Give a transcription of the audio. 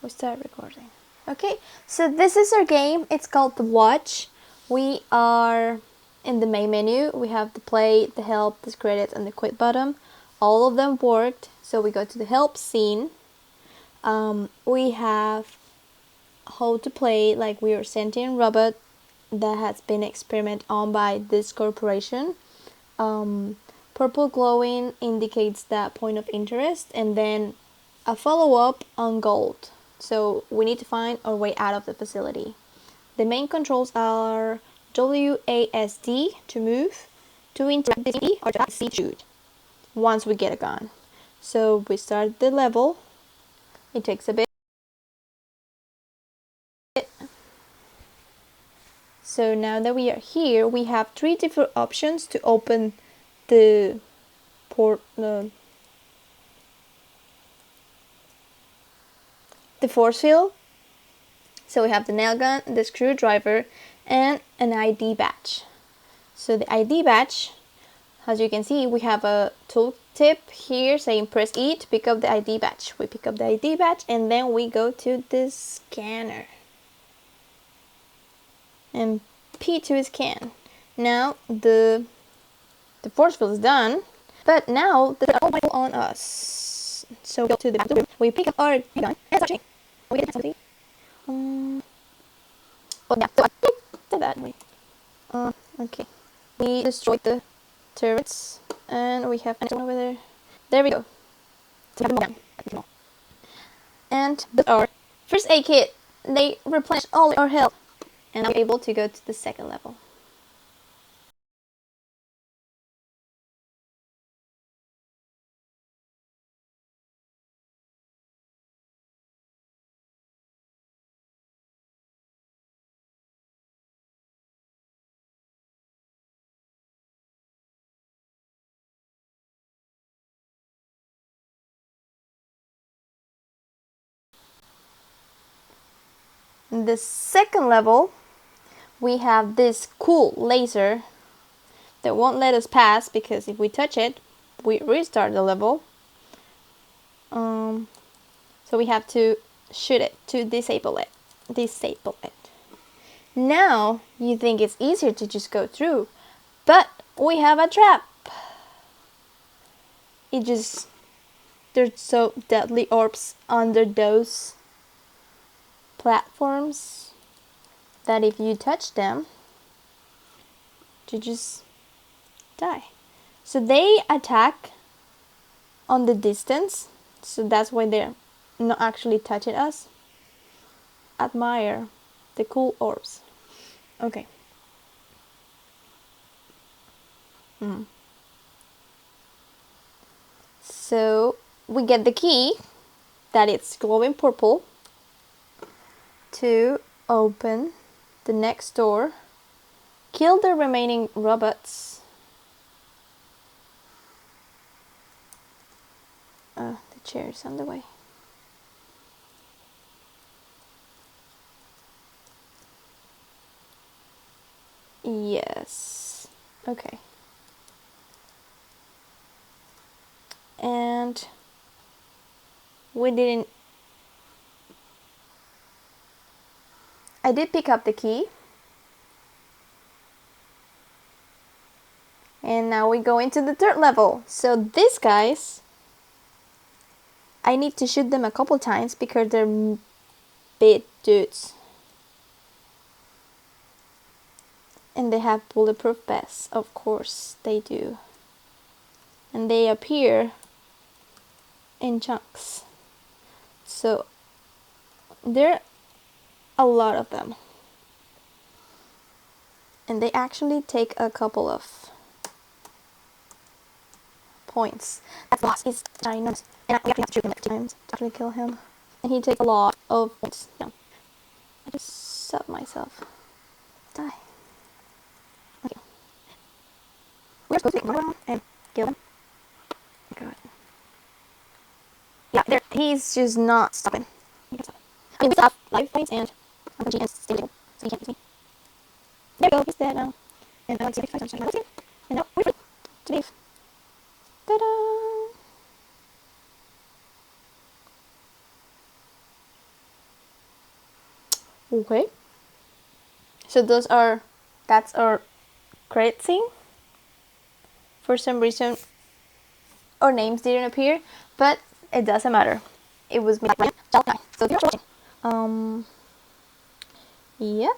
we start recording. Okay, so this is our game. It's called The Watch. We are in the main menu. We have the play, the help, the credits, and the quit button. All of them worked. So we go to the help scene. We have how to play, like we are sentient robot that has been experimented on by this corporation. Purple glowing indicates that point of interest, and then a follow-up on gold. So we need to find our way out of the facility. The main controls are WASD to move, to interact with the or to see shoot once we get a gun. So we start the level. It takes a bit. So now that we are here, we have 3 different options to open the port, the force field. So we have the nail gun, the screwdriver, and an ID badge. So the ID badge, as you can see, we have a tooltip here saying press E to pick up the ID badge. We pick up the ID badge and then we go to the scanner. And P to scan. Now the force field is done, but now the rifle on us. So we go to the back room. We pick up our gun and start shooting. We get something. Oh yeah, so I did that way. Okay. We destroyed the turrets and we have an one over there. There we go. And with our first aid kit, they replenish all our health. And I'm able to go to the second level. In the second level, we have this cool laser that won't let us pass because if we touch it, we restart the level. So we have to shoot it to disable it. Now you think it's easier to just go through, but we have a trap. There's so deadly orbs under those platforms that if you touch them, you just die. So they attack on the distance, so that's why they're not actually touching us. Admire the cool orbs. Okay. So we get the key that it's glowing purple to open the next door, kill the remaining robots. The chair is on the way. Yes. Okay. And I did pick up the key. And now we go into the third level. So these guys, I need to shoot them a couple times because they're big dudes. And they have bulletproof vests, of course they do. And they appear in chunks. So there are a lot of them. And they actually take a couple of points. That boss is ginormous. And we actually have to shoot him 2 times to actually kill him. And he takes a lot of points. No. I just subbed myself. Die. Okay. We're supposed to run around and kill him. Oh my god. Yeah, he's just not stopping. He can't stop. I mean, we still have life points and I'm punchy and stable, so he can't use me. There we go, he's dead now. And I want to see if I can find my and now we're free to leave. Ta-da! Okay. So that's our credit scene. For some reason, our names didn't appear, but it doesn't matter. It was me. So thank you for watching. Yeah.